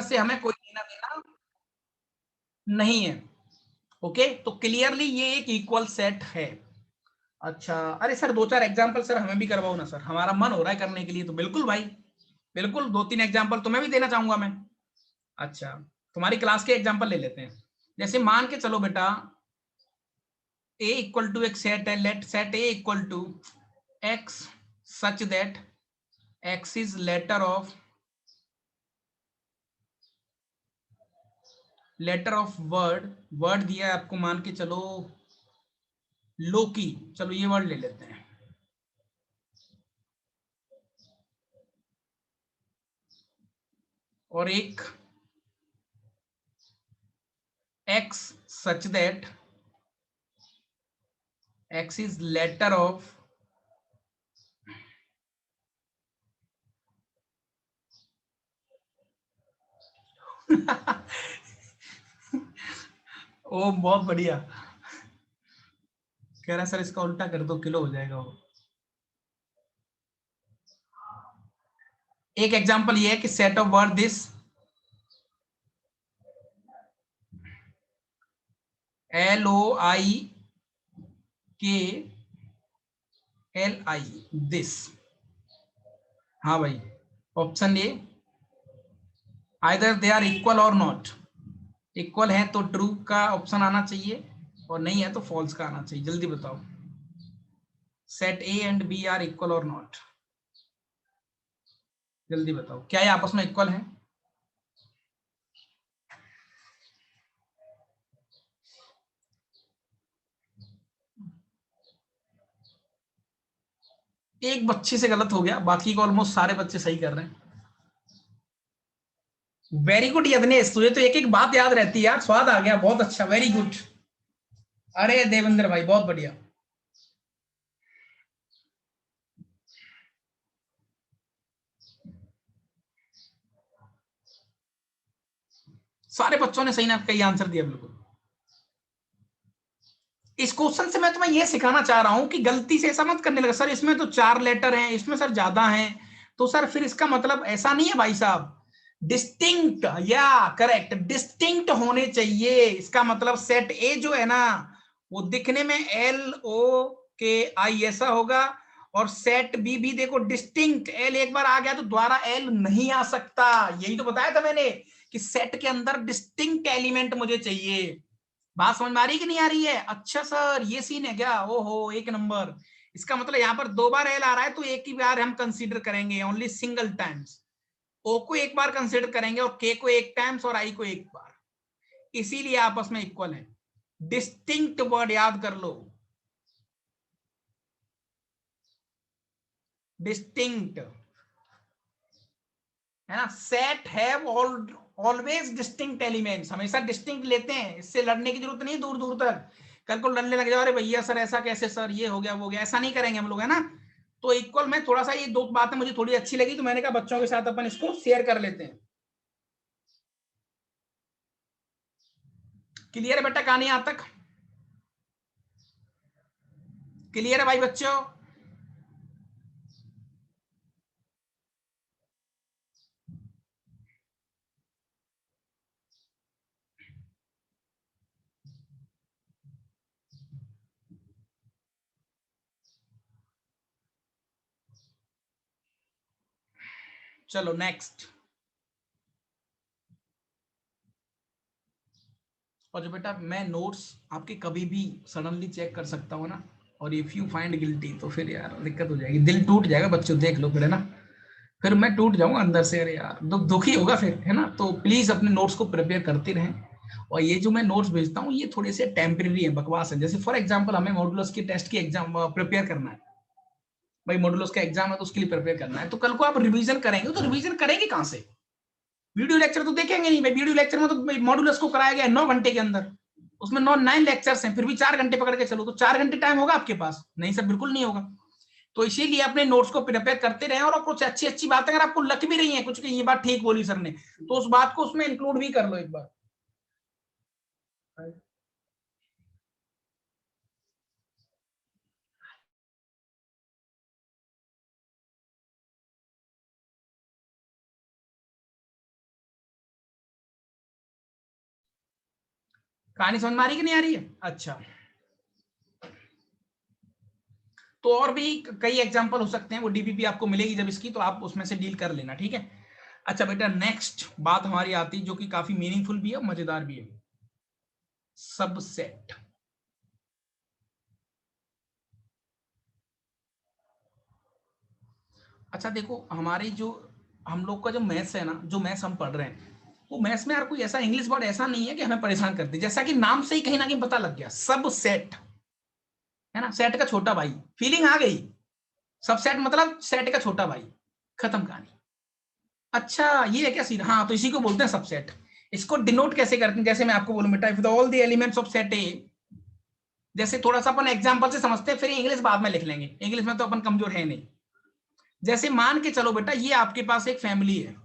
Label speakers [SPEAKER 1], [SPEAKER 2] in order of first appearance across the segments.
[SPEAKER 1] से हमें कोई लेना देना नहीं है। ओके, तो क्लियरली ये एक इक्वल सेट है। अच्छा, अरे सर दो चार एग्जांपल सर हमें भी करवाओ ना सर, हमारा मन हो रहा है करने के लिए, तो बिल्कुल भाई बिल्कुल, दो तीन एग्जांपल तुम्हें भी देना चाहूंगा मैं। अच्छा, तुम्हारी क्लास के एग्जांपल ले लेते हैं। जैसे मान के चलो बेटा, a इक्वल टू एक सेट है, let set a equal to x such that x is letter of word, word दिया है आपको, मान के चलो लोकी, चलो ये वर्ड ले लेते हैं। और एक x such that x is letter of ओ बहुत बढ़िया, कह रहा सर इसका उल्टा कर दो, किलो हो जाएगा वो। एक एग्जांपल ये है कि set of word this LOIKLI this. हाँ भाई, option A, either they are equal और नॉट। इक्वल है तो ट्रू का ऑप्शन आना चाहिए, और नहीं है तो फॉल्स का आना चाहिए। जल्दी बताओ, set A and B are equal और नॉट। जल्दी बताओ, क्या ये आपस में इक्वल है? एक बच्चे से गलत हो गया, बाकी को ऑलमोस्ट सारे बच्चे सही कर रहे हैं। वेरी गुड यज्ञेश, तुझे तो एक एक बात याद रहती है यार, स्वाद आ गया, बहुत अच्छा, वेरी गुड। अरे देवेंद्र भाई बहुत बढ़िया। सारे बच्चों ने सही ना कही आंसर दिया बिल्कुल। इस क्वेश्चन से मैं तुम्हें यह सिखाना चाह रहा हूं कि गलती से ऐसा मत करने लगा, सर इसमें तो 4 लेटर हैं, इसमें सर ज्यादा हैं, तो सर फिर इसका मतलब ऐसा नहीं है भाई साहब। डिस्टिंक्ट, या करेक्ट, डिस्टिंक्ट होने चाहिए। इसका मतलब सेट ए जो है ना, वो दिखने में LOKI ऐसा होगा, और सेट बी भी देखो डिस्टिंक्ट, एल एक बार आ गया तो दोबारा एल नहीं आ सकता। यही तो बताया था मैंने कि सेट के अंदर डिस्टिंक्ट एलिमेंट मुझे चाहिए। बात समझ में आ रही है कि नहीं आ रही है? अच्छा सर ये सीन है क्या, ओहो एक नंबर। इसका मतलब यहाँ पर दो बार एल आ रहा है, तो एक ही बार हम कंसीडर करेंगे, ओनली सिंगल टाइम्स। ओ को एक बार कंसीडर करेंगे, और के को एक टाइम्स, और आई को एक बार। इसीलिए आपस में इक्वल है। डिस्टिंक्ट वर्ड याद कर लो, डिस्टिंक्ट, है ना। Set have always distinct elements, हमेशा डिस्टिंक्ट लेते हैं, इससे लड़ने की जरूरत नहीं दूर दूर तक। कल को लड़ने लग जाओ, अरे भैया सर ऐसा कैसे, सर ये हो गया वो हो गया, ऐसा नहीं करेंगे हम लोग, है ना। तो इक्वल में थोड़ा सा, ये दो बातें मुझे थोड़ी अच्छी लगी, तो मैंने कहा बच्चों के साथ अपन इसको शेयर कर लेते हैं। क्लियर है बेटा कहानी यहां तक? क्लियर है भाई बच्चों? चलो नेक्स्ट। और जो बेटा मैं नोट्स आपके कभी भी सडनली चेक कर सकता हूँ ना, और इफ यू फाइंड गिल्टी तो फिर यार दिक्कत हो जाएगी, दिल टूट जाएगा बच्चों, देख लो फिर, है ना। फिर मैं टूट जाऊंगा अंदर से, अरे यार दुखी होगा फिर, है ना। तो प्लीज अपने नोट्स को प्रिपेयर करते रहें। और ये जो मैं नोट्स भेजता हूँ ये थोड़े से टेम्परेरी है, बकवास है। जैसे फॉर एग्जांपल हमें मॉडुलस की टेस्ट की एग्जाम प्रिपेयर करना है, भाई मॉडुलस का एग्जाम है तो उसके लिए प्रिपेयर करना है, तो कल को आप रिवीजन करेंगे, तो रिवीजन करेंगे कहां से? वीडियो लेक्चर तो देखेंगे नहीं भाई, वीडियो लेक्चर में तो मॉडुलस को कराया गया 9 घंटे के अंदर, उसमें 9 लेक्चर्स हैं, फिर भी 4 घंटे पकड़ के चलो, तो 4 घंटे टाइम होगा आपके पास? नहीं सर बिल्कुल नहीं होगा। तो इसीलिए अपने नोट्स को प्रिपेयर करते रहे, और कुछ अच्छी अच्छी बातें अगर आपको लग भी रही है कुछ कि ये बात ठीक बोली सर ने, तो उस बात को उसमें इंक्लूड भी कर लो एक बार। कहानी समझ में आ रही कि नहीं आ रही है? अच्छा, तो और भी कई एग्जांपल हो सकते हैं, वो डीपीपी आपको मिलेगी जब इसकी, तो आप उसमें से डील कर लेना, ठीक है। अच्छा बेटा, नेक्स्ट बात हमारी आती जो कि काफी मीनिंगफुल भी है, मजेदार भी है, सबसेट। अच्छा देखो, हमारी जो हम लोग का जो मैथ्स है ना, जो मैथ्स हम पढ़ रहे हैं, वो मैथ्स में यार कोई ऐसा इंग्लिश वर्ड ऐसा नहीं है कि हमें परेशान कर दे। जैसा कि नाम से ही कहीं ना कहीं पता लग गया, सब सेट है ना, सेट का छोटा भाई, फीलिंग आ गई। सब सेट मतलब सेट का छोटा भाई, खत्म कहानी। अच्छा ये है क्या सीन? हाँ, तो इसी को बोलते हैं सबसेट। इसको डिनोट कैसे करते हैं? जैसे मैं आपको बोलूं बेटा, if the all the elements of set ए, जैसे थोड़ा सा अपन एग्जांपल से समझते हैं, फिर इंग्लिश बाद में लिख लेंगे, इंग्लिश में तो अपन कमजोर है नहीं। जैसे मान के चलो बेटा, ये आपके पास एक फैमिली है,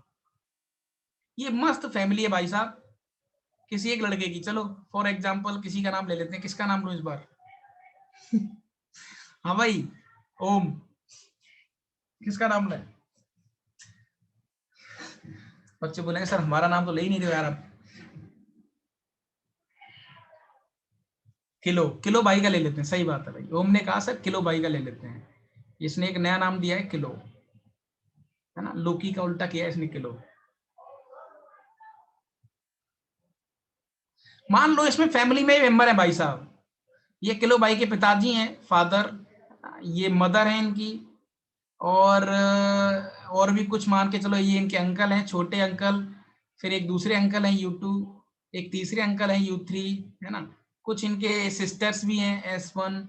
[SPEAKER 1] ये मस्त फैमिली है भाई साहब, किसी एक लड़के की, चलो फॉर एग्जाम्पल किसी का नाम ले लेते हैं। किसका नाम लो इस बार? हाँ भाई, ओम। किसका नाम ले? बच्चे बोलेंगे सर हमारा नाम तो ले ही नहीं रहे यार आप। किलो, किलो भाई का ले लेते हैं, सही बात है भाई, ओम ने कहा सर किलो भाई का ले लेते हैं। इसने एक नया नाम दिया है किलो, है ना, लोकी का उल्टा किया है इसने, किलो। मान लो इसमें फैमिली में मेंबर है भाई साहब, ये किलो भाई के पिताजी हैं, फादर, ये मदर है इनकी, और भी कुछ मान के चलो, ये इनके अंकल हैं, छोटे अंकल, फिर एक दूसरे अंकल हैं U2, एक तीसरे अंकल हैं U3, है ना, कुछ इनके सिस्टर्स भी हैं S1,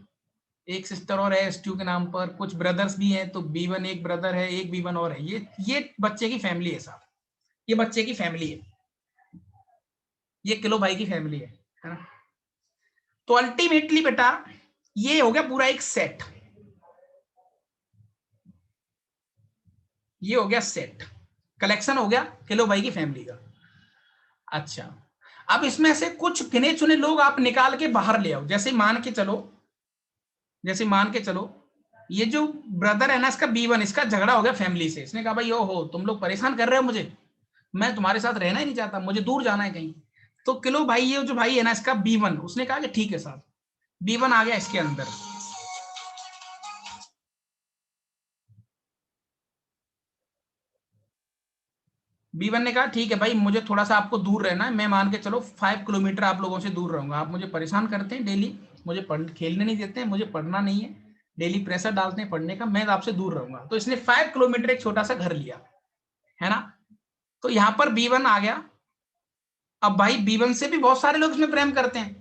[SPEAKER 1] एक सिस्टर और है S2 के नाम पर, कुछ ब्रदर्स भी हैं, तो B1 एक ब्रदर है, एक B1 और है। ये बच्चे की फैमिली है साहब, ये बच्चे की फैमिली है, ये किलो भाई की फैमिली है ना। तो अल्टीमेटली बेटा, ये हो गया पूरा एक सेट, ये हो गया सेट, कलेक्शन हो गया किलो भाई की फैमिली का। अच्छा, अब इसमें से कुछ गिने चुने लोग आप निकाल के बाहर ले आओ। जैसे मान के चलो, जैसे मान के चलो, ये जो ब्रदर है ना इसका B1, इसका झगड़ा हो गया फैमिली से, इसने कहा भाई ओ हो तुम लोग परेशान कर रहे हो मुझे, मैं तुम्हारे साथ रहना ही नहीं चाहता, मुझे दूर जाना है कहीं। तो किलो भाई, ये जो भाई है ना इसका B1, उसने कहा कि ठीक है साहब, B1 आ गया इसके अंदर। B1 ने कहा ठीक है भाई, मुझे थोड़ा सा आपको दूर रहना है, मैं मान के चलो 5 किलोमीटर आप लोगों से दूर रहूंगा, आप मुझे परेशान करते हैं डेली, मुझे खेलने नहीं देते हैं, मुझे पढ़ना नहीं है, डेली प्रेशर डालते हैं पढ़ने का, मैं आपसे दूर रहूंगा। तो इसने 5 किलोमीटर एक छोटा सा घर लिया, है ना। तो यहाँ पर B1 आ गया। अब भाई B1 से भी बहुत सारे लोग इसमें प्रेम करते हैं,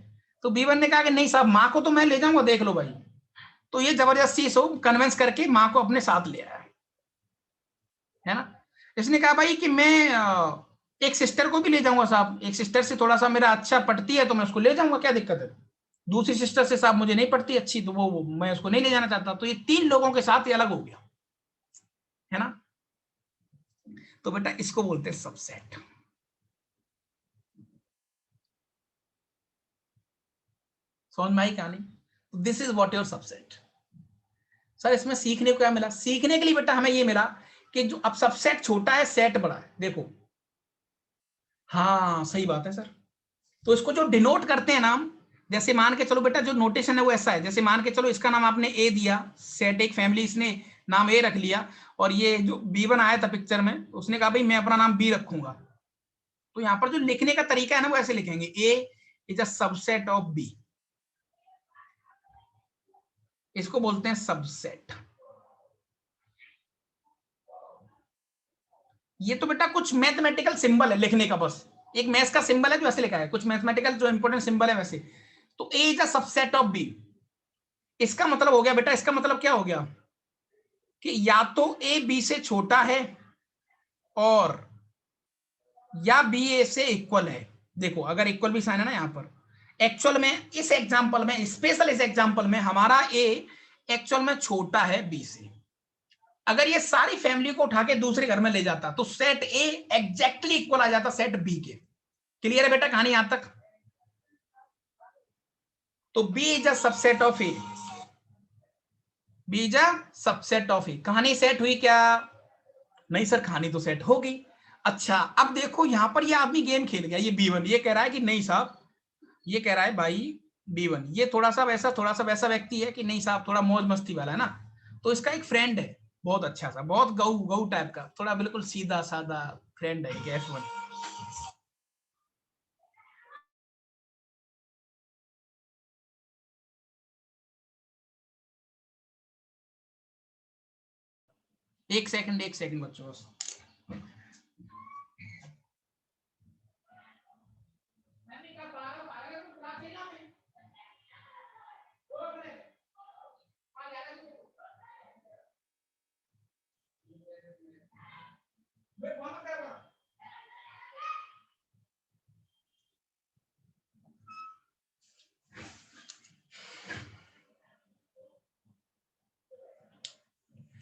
[SPEAKER 1] तो B1 ने कहा कि नहीं साहब, माँ को तो मैं ले जाऊंगा, देख लो भाई। तो ये जबरदस्ती इसको कन्विंस करके माँ को अपने साथ ले आया, है ना। इसने कहा भाई कि मैं एक सिस्टर को भी ले जाऊंगा साहब, एक सिस्टर से थोड़ा सा मेरा अच्छा पटती है तो मैं उसको ले जाऊंगा, क्या दिक्कत है। दूसरी सिस्टर से साहब मुझे नहीं पड़ती अच्छी, तो वो मैं उसको नहीं ले जाना चाहता। तो ये 3 लोगों के साथ ये अलग हो गया, है ना। तो बेटा इसको बोलते हैं सबसेट। समझ में आई कहानी? This is what your subset. Sir इसमें सीखने को क्या मिला? सीखने के लिए बेटा हमें ये मिला कि जो अब सबसेट छोटा है, सेट बड़ा है, देखो। हाँ सही बात है सर। तो इसको जो डिनोट करते हैं नाम, जैसे मान के चलो बेटा, जो नोटेशन है वो ऐसा है, जैसे मान के चलो इसका नाम आपने ए दिया, सेट एक फैमिली, इसने नाम ए रख लिया, और ये जो B1 आया था पिक्चर में, उसने कहा भाई मैं अपना नाम B रखूंगा। तो यहाँ पर जो लिखने का तरीका है ना, वो ऐसे लिखेंगे, A is a subset of B, इसको बोलते हैं सबसेट। ये तो बेटा कुछ मैथमेटिकल सिंबल है लिखने का, बस एक मैथ का सिंबल है जो ऐसे लिखा है, कुछ मैथमेटिकल जो इंपॉर्टेंट सिंबल है वैसे। तो A is a subset of B, इसका मतलब हो गया बेटा, इसका मतलब क्या हो गया कि या तो ए B से छोटा है, और या B A से इक्वल है। देखो अगर इक्वल भी साइन है ना यहाँ पर, एक्चुअल में इस एग्जांपल में, स्पेशल इस एग्जांपल में हमारा A एक्चुअल में छोटा है B से। अगर ये सारी फैमिली को उठा के दूसरे घर में ले जाता तो सेट A एग्जैक्टली इक्वल आ जाता सेट B के। क्लियर है बेटा कहानी यहां तक? तो B is a subset of A, B is a subset of A। कहानी सेट हुई क्या? नहीं सर कहानी तो सेट होगी। अच्छा अब देखो यहां पर ये आदमी गेम खेल गया, ये B1 ये कह रहा है कि नहीं साहब, ये कह रहा है भाई B1 ये थोड़ा सा वैसा व्यक्ति है कि नहीं साहब, थोड़ा मौज मस्ती वाला है ना, तो इसका एक फ्रेंड है बहुत अच्छा सा, बहुत गऊ गऊ टाइप का, थोड़ा बिल्कुल सीधा साधा फ्रेंड है F1। एक सेकंड बच्चों बस।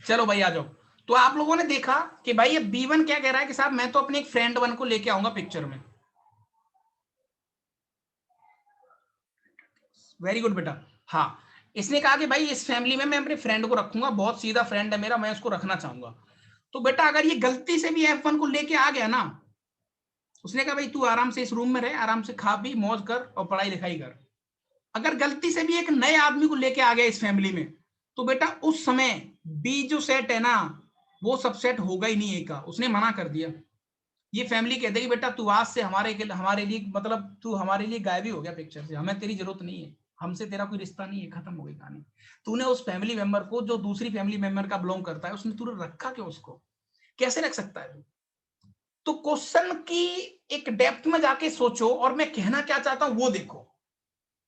[SPEAKER 1] चलो भाई आ जाओ। तो आप लोगों ने देखा कि भाई ये B1 क्या कह रहा है कि साहब मैं तो अपने एक फ्रेंड 1 को लेके आऊंगा पिक्चर में। वेरी गुड बेटा। हाँ, इसने कहा कि भाई इस फैमिली में मैं अपने फ्रेंड को रखूंगा, बहुत सीधा फ्रेंड है मेरा, मैं उसको रखना चाहूंगा। तो बेटा अगर ये गलती से भी F1 को लेके आ गया ना, उसने कहा भाई तू आराम से इस रूम में रहे, आराम से खा पी मौज कर और पढ़ाई लिखाई कर। अगर गलती से भी एक नए आदमी को लेके आ गया इस फैमिली में, तो बेटा उस समय बी जो सेट है ना, वो सब सेट होगा ही नहीं एक का, उसने मना कर दिया। ये फैमिली कह देगी बेटा तू आज से हमारे लिए मतलब तू हमारे लिए गायब ही हो गया पिक्चर से, हमें तेरी जरूरत नहीं है, हमसे तेरा कोई रिश्ता नहीं है, खत्म हो गई कहानी। तूने उस फैमिली मेंबर को जो दूसरी फैमिली मेंबर का बिलोंग करता है, उसने तूने रखा क्यों उसको, कैसे रख सकता है। तो क्वेश्चन की एक डेप्थ में जाके सोचो, और मैं कहना क्या चाहता हूं वो देखो।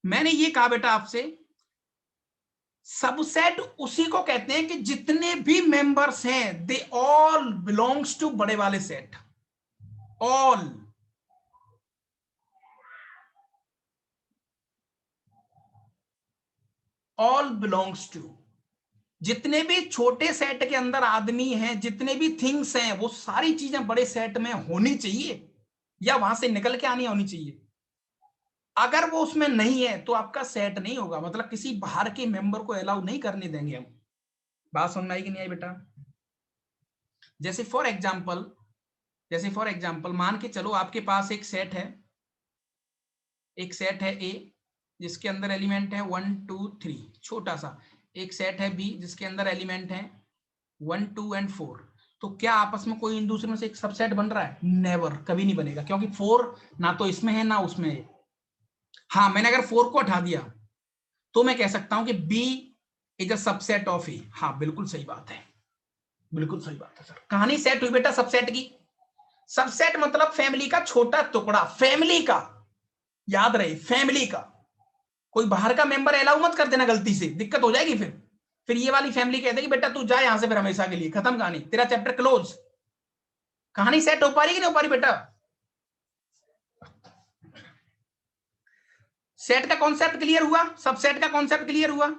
[SPEAKER 1] मैंने ये कहा बेटा आपसे, सबसेट उसी को कहते हैं कि जितने भी मेंबर्स हैं दे ऑल बिलोंग्स टू बड़े वाले set, all. All belongs to, जितने भी छोटे सेट के अंदर आदमी हैं, जितने भी थिंग्स हैं, वो सारी चीजें बड़े सेट में होनी चाहिए या वहां से निकल के आनी होनी चाहिए। अगर वो उसमें नहीं है तो आपका सेट नहीं होगा, मतलब किसी बाहर के मेंबर को अलाउ नहीं करने देंगे हम। बात समझ में आई कि नहीं आई बेटा। जैसे फॉर एग्जाम्पल मान के चलो आपके पास एक सेट है ए, जिसके अंदर एलिमेंट है 1 2 3, छोटा सा। एक सेट है बी जिसके अंदर एलिमेंट है 1 2 एंड 4। तो क्या आपस में कोई इन दूसरे में से एक सबसेट बन रहा है? नेवर, कभी नहीं बनेगा, क्योंकि 4 ना तो इसमें है ना उसमें है। हाँ, मैंने अगर 4 को हटा दिया तो मैं कह सकता हूं कि B is a subset of A. हाँ बिल्कुल सही बात है, बिल्कुल सही बात है सर। कहानी सेट हुई बेटा सबसेट की। सबसेट मतलब फैमिली का छोटा टुकड़ा, फैमिली का, याद रहे फैमिली का। कोई बाहर का मेंबर अलाउ मत कर देना गलती से, दिक्कत हो जाएगी फिर ये वाली फैमिली कह देगी बेटा तू जा यहां से फिर हमेशा के लिए, खत्म कहानी, तेरा चैप्टर क्लोज। कहानी सेट हो पा रही कि नहीं हो पा रही बेटा? सेट का कॉन्सेप्ट क्लियर हुआ, सबसेट का कॉन्सेप्ट क्लियर हुआ।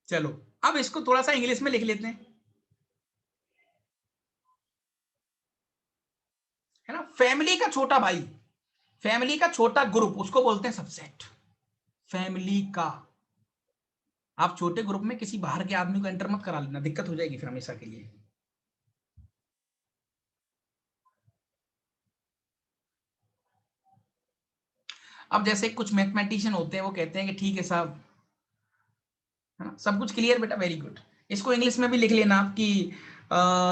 [SPEAKER 1] चलो अब इसको थोड़ा सा इंग्लिश में लिख लेते हैं, है ना। फैमिली का छोटा भाई, फैमिली का छोटा ग्रुप, उसको बोलते हैं सबसेट। फैमिली का, आप छोटे ग्रुप में किसी बाहर के आदमी को एंटर मत करा लेना, दिक्कत हो जाएगी फिर हमेशा के लिए। अब जैसे कुछ मैथमेटिशियन होते हैं, वो कहते हैं कि ठीक है साहब, है ना, सब कुछ क्लियर बेटा, वेरी गुड। इसको इंग्लिश में भी लिख लेना कि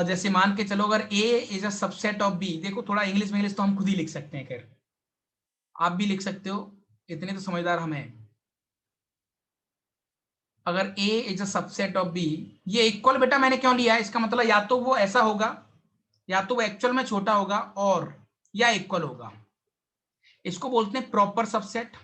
[SPEAKER 1] जैसे मान के चलो अगर A is a subset of B, देखो थोड़ा इंग्लिश में इंग्लिश तो हम खुद ही लिख सकते हैं, खैर आप भी लिख सकते हो, इतने तो समझदार हम हैं। अगर A is a subset of B, ये इक्वल बेटा मैंने क्यों लिया है, इसका मतलब या तो वो ऐसा होगा, या तो वो एक्चुअल में छोटा होगा, और या इक्वल होगा। इसको बोलते हैं प्रॉपर सबसेट।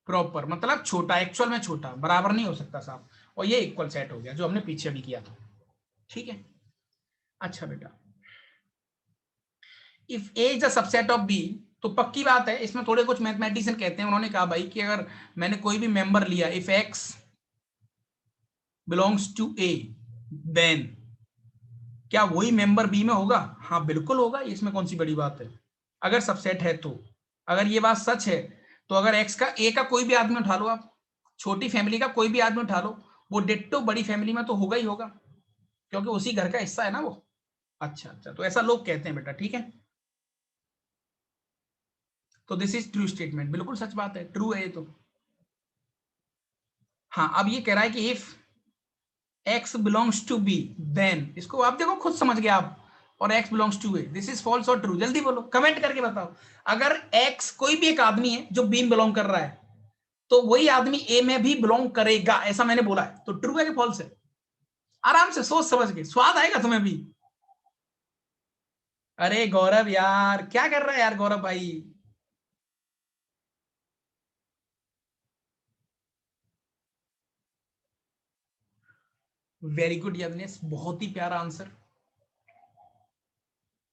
[SPEAKER 1] प्रॉपर मतलब छोटा, एक्चुअल में छोटा, बराबर नहीं हो सकता साहब। और ये इक्वल सेट हो गया जो हमने पीछे भी किया था, ठीक है। अच्छा बेटा, if A is a subset of B, तो पक्की बात है, इसमें थोड़े कुछ मैथमेटिशियन कहते हैं, उन्होंने कहा भाई कि अगर मैंने कोई भी मेंबर लिया, if X belongs to A, then क्या वही मेंबर बी में होगा? हाँ बिल्कुल होगा, इसमें कौन सी बड़ी बात है, अगर सबसेट है तो। अगर ये बात सच है तो अगर एक्स का, ए का कोई भी आदमी उठा लो आप, छोटी फैमिली का कोई भी आदमी उठा लो, वो डिट्टो बड़ी फैमिली में तो होगा ही होगा। क्योंकि उसी घर का हिस्सा है ना वो। अच्छा अच्छा, तो ऐसा लोग कहते हैं बेटा, ठीक है। तो दिस इज ट्रू स्टेटमेंट, बिल्कुल सच बात है, ट्रू है ये तो। हाँ, अब ये कह रहा है कि if x belongs to b, then, इसको आप देखो खुद समझ गए आप, और x belongs to a, this is false और ट्रू, जल्दी बोलो, कमेंट करके बताओ। अगर x कोई भी एक आदमी है जो b में बिलोंग कर रहा है, तो वही आदमी a में भी बिलोंग करेगा, ऐसा मैंने बोला है, तो ट्रू है कि फॉल्स है? आराम से सोच समझ के, स्वाद आएगा तुम्हें भी। अरे गौरव यार, क्या कर रहा है यार गौरव भाई? वेरी गुड यज्ञेश, बहुत ही प्यारा आंसर,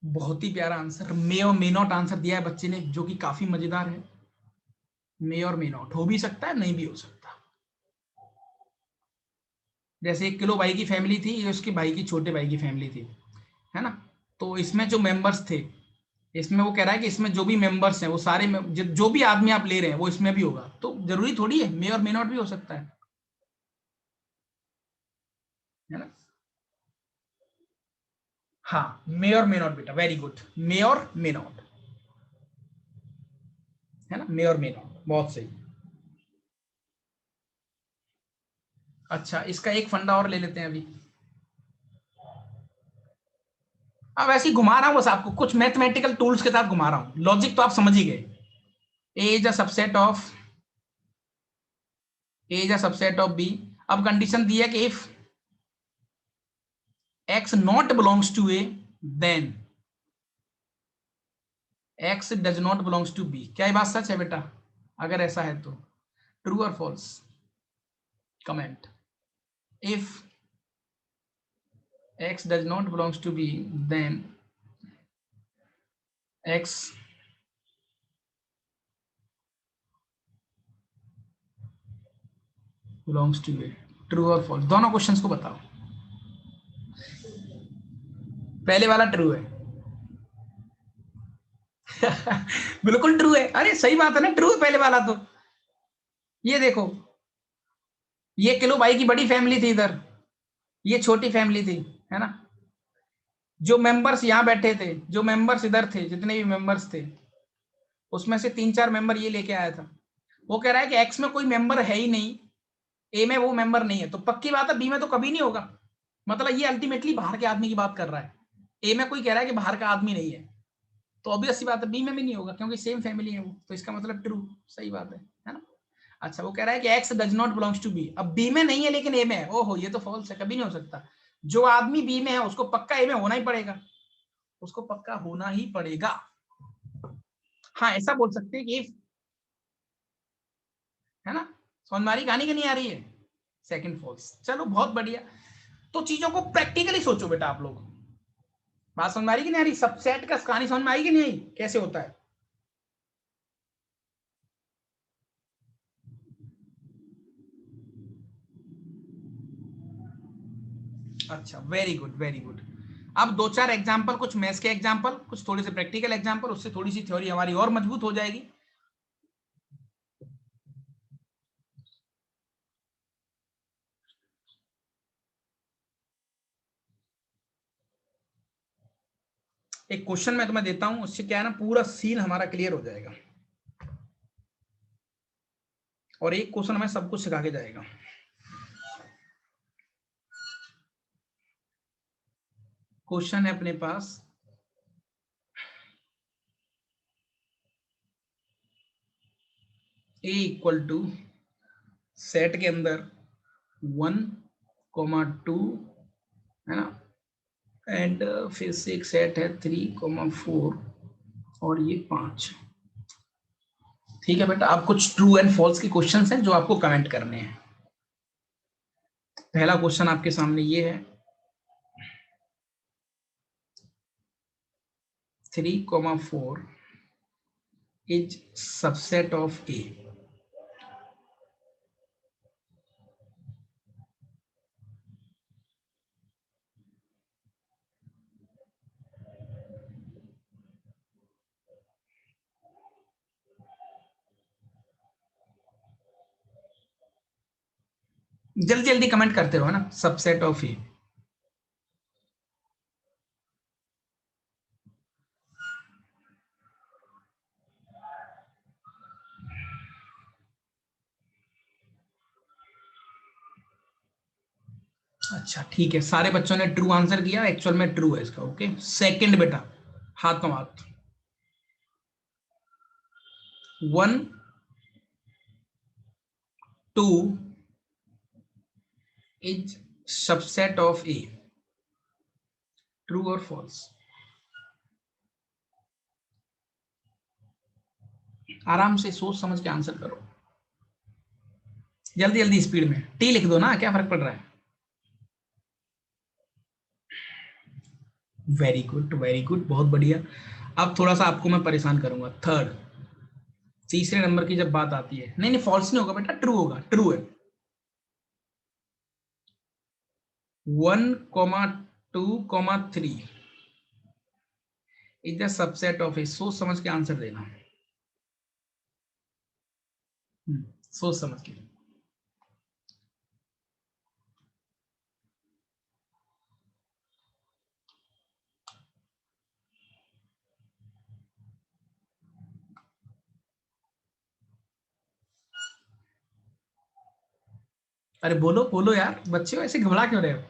[SPEAKER 1] बहुत ही प्यारा आंसर। मे और मे नॉट आंसर दिया है बच्चे ने, जो कि काफी मजेदार है। मे और मे नॉट हो भी सकता है, नहीं भी हो सकता। जैसे 1 किलो भाई की फैमिली थी, ये उसके भाई की छोटे भाई की फैमिली थी, है ना? तो इसमें जो मेंबर्स थे, इसमें वो कह रहा है कि इसमें जो भी मेंबर्स हैं वो सारे जो भी आदमी आप ले रहे हैं वो इसमें भी होगा, तो जरूरी थोड़ी है, मे और मे नॉट भी हो सकता है ना? हाँ, मे और मे नॉट बेटा, वेरी गुड, मे और मे नॉट, है ना? मे और मे नॉट, बहुत सही। अच्छा, इसका एक फंडा और ले लेते हैं अभी। अब ऐसे ही घुमा रहा हूं बस, आपको कुछ मैथमेटिकल टूल्स के साथ घुमा रहा हूं, लॉजिक तो आप समझ ही गए। A is a subset of, A is a subset of B. अब कंडीशन दी है कि if X not belongs to A, then X does not belongs to B. क्या ये बात सच है बेटा? अगर ऐसा है तो ट्रू और false, comment. If X does not belongs to B, then X belongs to A, true और फॉल्स, दोनों क्वेश्चंस को बताओ। पहले वाला ट्रू है। बिल्कुल ट्रू है, अरे सही बात है ना, ट्रू है पहले वाला तो। ये देखो, ये किलो भाई की बड़ी फैमिली थी इधर, ये छोटी फैमिली थी, है ना? जो मेंबर्स यहाँ बैठे थे, जो मेंबर्स इधर थे, जितने भी मेंबर्स थे, उसमें से 3-4 मेंबर ये लेके आया था। वो कह रहा है कि एक्स में कोई मेंबर है ही नहीं, ए में वो मेंबर नहीं है, तो पक्की बात है बी में तो कभी नहीं होगा। मतलब ये अल्टीमेटली बाहर के आदमी की बात कर रहा है। ए में कोई कह रहा है कि बाहर का आदमी नहीं है, तो ऑब्वियस सी बात है बी में भी नहीं होगा, क्योंकि सेम फैमिली है वो, तो इसका मतलब ट्रू, सही बात है ना? अच्छा, वो कह रहा है कि X does not belongs to B, अब बी में नहीं है लेकिन ए में है, ओहो ये तो फॉल्स है, कभी नहीं हो सकता। जो आदमी बी में है उसको पक्का ए में होना ही पड़ेगा, उसको पक्का होना ही पड़ेगा। हाँ, ऐसा बोल सकते हैं कि है ना? समझ में आ रही कहानी की नहीं आ रही है? सेकंड फॉल्स, चलो बहुत बढ़िया। तो चीजों को प्रैक्टिकली सोचो बेटा आप लोग, बात समझ में आ रही कि नहीं आ रही? सबसेट का कहानी समझ में आई कि नहीं आई, कैसे होता है? अच्छा, वेरी गुड वेरी गुड। अब 2-4 एग्जांपल, कुछ मैथ्स के एग्जांपल, कुछ थोड़े से प्रैक्टिकल एग्जांपल, उससे थोड़ी सी थ्योरी हमारी और मजबूत हो जाएगी। एक क्वेश्चन मैं तुम्हें देता हूं, उससे क्या है ना, पूरा सीन हमारा क्लियर हो जाएगा, और एक क्वेश्चन हमें सब कुछ सिखा के जाएगा। क्वेश्चन है अपने पास, ए इक्वल टू सेट के अंदर 1,2, है ना? एंड फिर से एक सेट है 3,4, और ये 5। ठीक है बेटा, अब कुछ ट्रू एंड फॉल्स के क्वेश्चंस हैं जो आपको कमेंट करने हैं। पहला क्वेश्चन आपके सामने ये है, 3,4 इज सबसेट ऑफ ए। जल्दी जल्दी कमेंट करते रहो, है ना? सबसेट ऑफ ए। अच्छा ठीक है, सारे बच्चों ने ट्रू आंसर किया, एक्चुअल में ट्रू है इसका। ओके, सेकंड बेटा, हाथ में हाथ। 1 2 is subset of A, true और फॉल्स? आराम से सोच समझ के आंसर करो, जल्दी जल्दी स्पीड में। टी लिख दो ना, क्या फर्क पड़ रहा है। वेरी गुड वेरी गुड, बहुत बढ़िया। अब थोड़ा सा आपको मैं परेशान करूंगा। थर्ड, तीसरे नंबर की जब बात आती है, नहीं नहीं फॉल्स नहीं होगा बेटा, ट्रू होगा, ट्रू है। 1 2 3 इज द सबसेट ऑफ ए, सोच समझ के आंसर देना। सोच समझ के। अरे बोलो बोलो यार, बच्चे हो ऐसे घबरा क्यों रहे हो।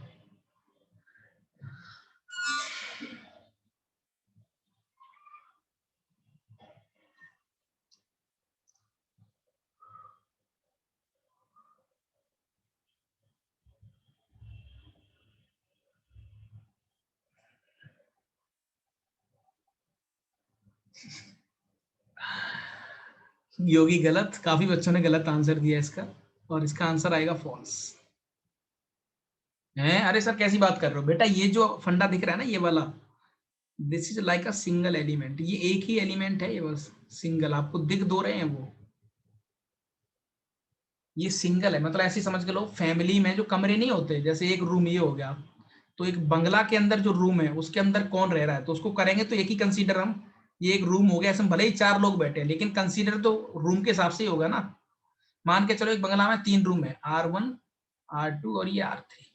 [SPEAKER 1] योगी गलत, काफी बच्चों ने गलत आंसर दिया इसका, और इसका आंसर आएगा फॉल्स है। अरे सर कैसी बात कर रहे हो बेटा, ये जो फंडा दिख रहा है ना ये वाला, this is like a single element, ये एक ही एलिमेंट है, ये बस सिंगल, आपको दिख दो रहे हैं वो, ये सिंगल है। मतलब ऐसे समझ के लो, फैमिली में जो कमरे नहीं होते, जैसे एक रूम ये हो गया, तो एक बंगला के अंदर जो रूम है उसके अंदर कौन रह रहा है, तो उसको करेंगे तो एक ही कंसीडर हम, ये एक रूम हो गया, इसमें भले ही 4 लोग बैठे हैं लेकिन कंसीडर तो रूम के हिसाब से ही होगा ना। मान के चलो एक बंगला में 3 रूम है, R1 R2 और ये R3,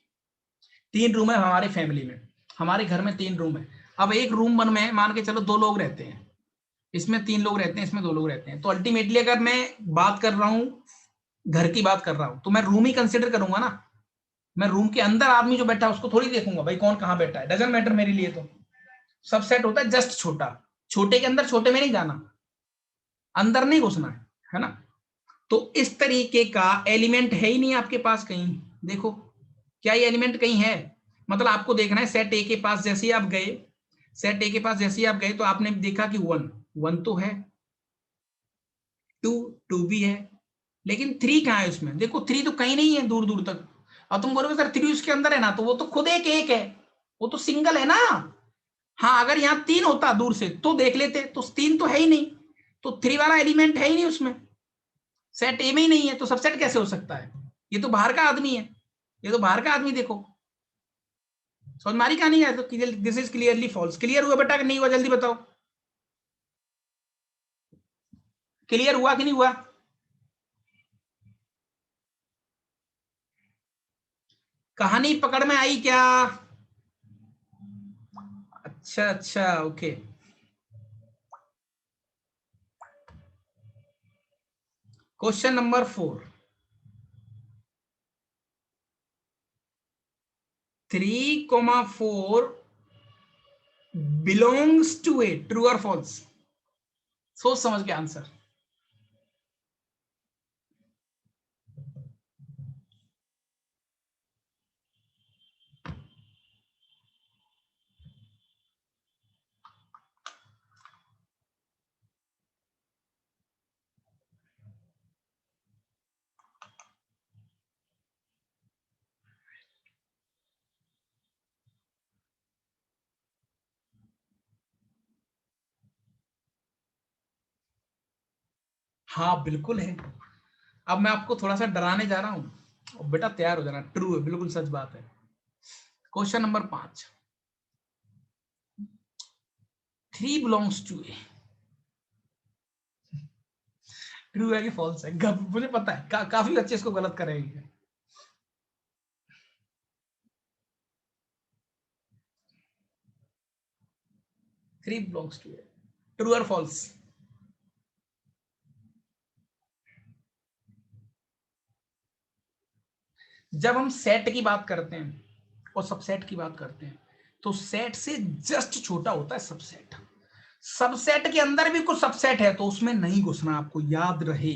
[SPEAKER 1] 3 रूम है हमारे फैमिली में, हमारे घर में 3 रूम है। अब एक रूम वन में मान के चलो 2 लोग रहते हैं, इसमें 3 लोग रहते हैं, इसमें 2 लोग रहते हैं, तो अल्टीमेटली अगर मैं बात कर रहा हूँ, घर की बात कर रहा हूं, तो मैं रूम ही कंसिडर करूंगा ना। मैं रूम के अंदर आदमी जो बैठा है उसको थोड़ी देखूंगा भाई कौन कहां बैठा है, डजंट मैटर मेरे लिए। तो सबसेट होता है जस्ट छोटा, छोटे के अंदर छोटे में नहीं जाना, अंदर नहीं घुसना है ना। तो इस तरीके का एलिमेंट है ही नहीं आपके पास कहीं, देखो क्या ये एलिमेंट कहीं है। मतलब आपको देखना है सेट ए के पास जैसे ही आप गए, सेट ए के पास जैसे ही आप गए तो आपने देखा कि 1 1 तो है, 2 2 भी है, लेकिन 3 कहाँ है उसमें, देखो 3 तो कहीं नहीं है दूर दूर तक। और तुम बोलोगे सर 3 उसके अंदर है ना, तो वो तो खुद एक एक है, वो तो सिंगल है ना। हाँ अगर यहाँ 3 होता दूर से तो देख लेते, तो 3 तो है ही नहीं, तो 3 वाला एलिमेंट है ही नहीं उसमें, सेट ए में ही नहीं है, तो सबसेट कैसे हो सकता है। ये तो बाहर का आदमी है, ये तो बाहर का आदमी, देखो समझ मारी कहानी है। तो this is clearly false. Clear हुआ बेटा कि नहीं हुआ, जल्दी बताओ, क्लियर हुआ कि नहीं हुआ। कहानी पकड़ में आई क्या। अच्छा अच्छा okay. Question number 4, 3 4 belongs to A, true और फॉल्स, सोच समझ के आंसर। हाँ बिल्कुल है। अब मैं आपको थोड़ा सा डराने जा रहा हूं, बेटा तैयार हो जाना, ट्रू है, बिल्कुल सच बात है। Question number 5, 3 belongs to A, true है कि फॉल्स है, मुझे पता है काफी बच्चे इसको गलत करेंगे। 3 बिलोंग्स टू ए, ट्रू और फॉल्स। जब हम सेट की बात करते हैं, और सबसेट की बात करते हैं, तो सेट से जस्ट छोटा होता है सबसेट। सबसेट के अंदर भी कुछ सबसेट है, तो उसमें नहीं घुसना, आपको याद रहे।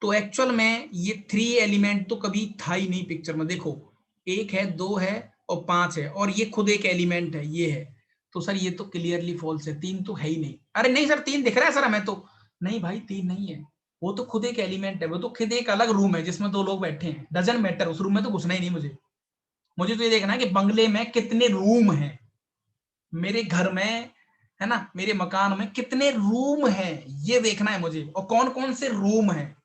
[SPEAKER 1] तो एक्चुअल में ये 3 एलिमेंट तो कभी था ही नहीं पिक्चर में। देखो 1 है, 2 है और 5 है, और ये खुद एक एलिमेंट है, ये है। तो सर ये तो क्लियरली फॉल्स है, 3 तो है ही नहीं। अरे नहीं सर 3 दिख रहा है सर हमें तो। नहीं भाई 3 नहीं है, वो तो खुद एक एलिमेंट है, वो तो खुद एक अलग रूम है जिसमें 2 लोग बैठे हैं। डजंट मैटर, उस रूम में तो घुसना ही नहीं मुझे। मुझे तो ये देखना है कि बंगले में कितने रूम हैं, मेरे घर में, है ना, मेरे मकान में कितने रूम हैं, ये देखना है मुझे, और कौन कौन से रूम हैं।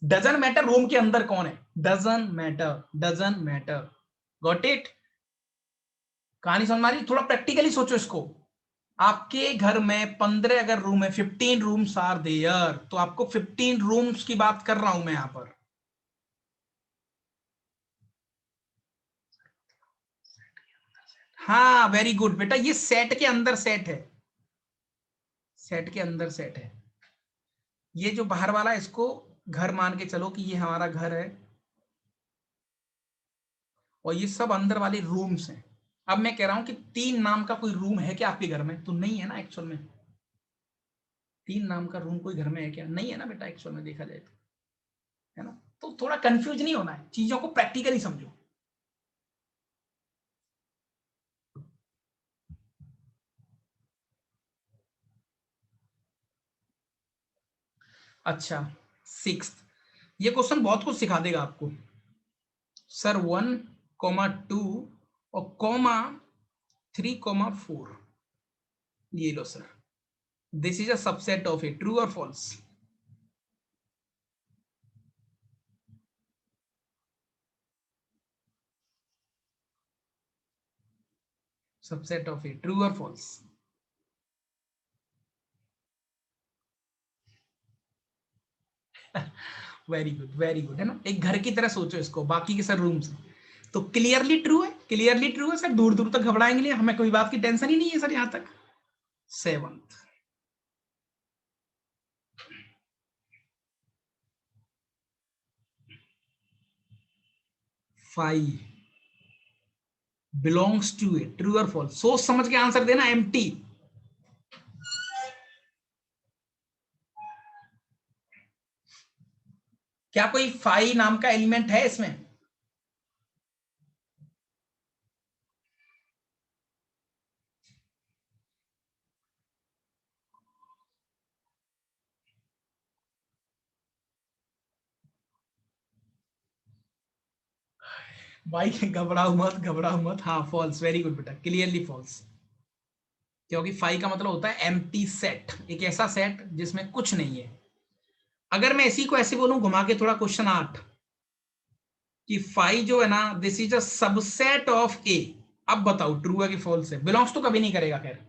[SPEAKER 1] डजंट मैटर रूम के अंदर कौन है, doesn't matter, doesn't matter. Got it? कहानी समझ आ रही? थोड़ा प्रैक्टिकली सोचो इसको। आपके घर में 15 अगर रूम है, 15 रूम्स आर देयर, तो आपको 15 रूम्स की बात कर रहा हूं मैं यहां पर। हाँ वेरी गुड बेटा, ये सेट के अंदर सेट है, सेट के अंदर सेट है। ये जो बाहर वाला है, इसको घर मान के चलो कि ये हमारा घर है, और ये सब अंदर वाले रूम्स हैं। अब मैं कह रहा हूं कि 3 नाम का कोई रूम है क्या आपके घर में? तो नहीं है ना एक्चुअल में। 3 नाम का रूम कोई घर में है क्या? नहीं है ना बेटा एक्चुअल में, देखा जाए तो, है ना। तो थोड़ा कंफ्यूज नहीं होना है, चीजों को प्रैक्टिकली समझो। अच्छा, 6, ये क्वेश्चन बहुत कुछ सिखा देगा आपको। सर 1, 2 और कॉमा 3, 4, ये लो sir, this is a subset of A, true और false? Subset of A, true और false? Very good, very good, है ना। एक घर की तरह सोचो इसको, बाकी के सर रूम्स। तो क्लियरली ट्रू है, क्लियरली ट्रू है सर, दूर दूर तक घबराएंगे नहीं, हमें कोई बात की टेंशन ही नहीं है सर यहां तक। 7th, 5 belongs to A, true और फॉल्स? सोच समझ के आंसर देना, एम्प्टी। क्या कोई 5 नाम का एलिमेंट है इसमें? भाई घबराओ मत, घबराओ मत। हाँ फॉल्स, वेरी गुड बेटा, क्लियरली फॉल्स। क्योंकि 5 का मतलब होता है एम्प्टी सेट, एक ऐसा सेट जिसमें कुछ नहीं है। अगर मैं इसी को ऐसे बोलूं घुमा के थोड़ा, क्वेश्चन 8, कि 5 जो है ना, this is a subset of A. अब बताओ ट्रू है कि फॉल्स है? बिलोंग्स तो कभी नहीं करेगा खैर।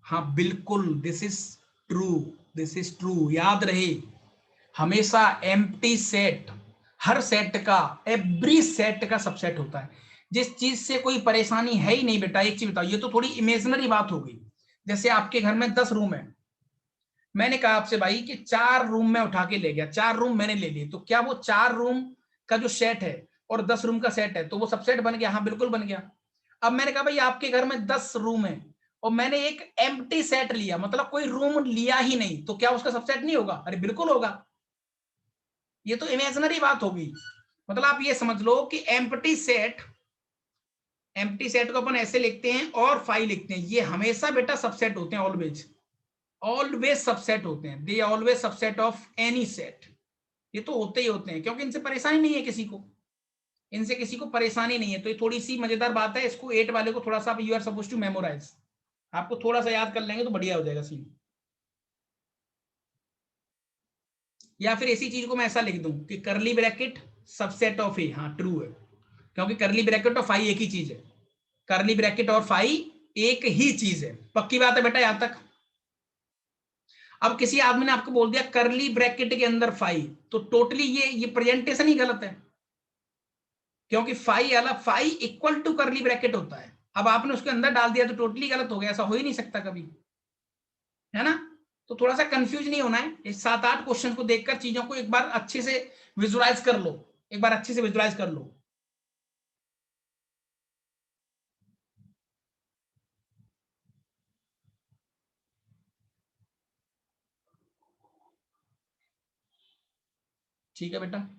[SPEAKER 1] हाँ बिल्कुल, this is true, this is true, याद रहे। हमेशा एम्प्टी सेट, हर सेट का, एवरी सेट का सबसेट होता है। जिस चीज से कोई परेशानी है ही नहीं बेटा, एक चीज बताओ, ये तो थोड़ी इमेजिनरी बात हो गई। जैसे आपके घर में 10 रूम है, मैंने कहा आपसे भाई कि 4 रूम में उठा के ले गया, 4 रूम मैंने ले लिए, तो क्या वो 4 रूम का जो सेट है और 10 रूम का सेट है, तो वो सबसेट बन गया? हाँ बिल्कुल बन गया। अब मैंने कहा भाई आपके घर में 10 रूम है, और मैंने एक एम्प्टी सेट लिया, मतलब कोई रूम लिया ही नहीं, तो क्या उसका सबसेट नहीं होगा? अरे बिल्कुल होगा। ये तो इमेजिनरी बात होगी। मतलब आप ये समझ लो कि एम्प्टी सेट, एम्प्टी सेट को अपन ऐसे लिखते हैं और 5 लिखते हैं, ये हमेशा बेटा सबसेट होते हैं, ऑलवेज, ऑलवेज सबसेट होते हैं, they always subset of any set. ये तो होते ही होते हैं, क्योंकि इनसे परेशानी नहीं है किसी को, इनसे किसी को परेशानी नहीं है। तो ये थोड़ी सी मजेदार बात है, इसको 8 वाले को थोड़ा सा you are suppose to memorise, आपको थोड़ा सा याद कर लेंगे तो बढ़िया हो जाएगा सीन। या फिर इसी चीज को मैं ऐसा लिख दूं कि करली ब्रैकेट सबसेट ऑफ ए, हाँ ट्रू है, क्योंकि करली ब्रैकेट और 5 एक ही चीज है। करली ब्रैकेट और 5 एक ही चीज है, पक्की बात है बेटा यहां तक? अब किसी आदमी ने आपको बोल दिया करली ब्रैकेट के अंदर 5, तो टोटली ये प्रेजेंटेशन ही गलत है, क्योंकि 5 अलग, 5 इक्वल टू करली ब्रैकेट होता है। अब आपने उसके अंदर डाल दिया तो टोटली गलत हो गया, ऐसा हो ही नहीं सकता कभी। है ना। तो थोड़ा सा कंफ्यूज नहीं होना है, इस 7-8 क्वेश्चन को देखकर चीजों को एक बार अच्छे से विजुलाइज कर लो, एक बार अच्छे से विजुलाइज कर लो। ठीक है बेटा।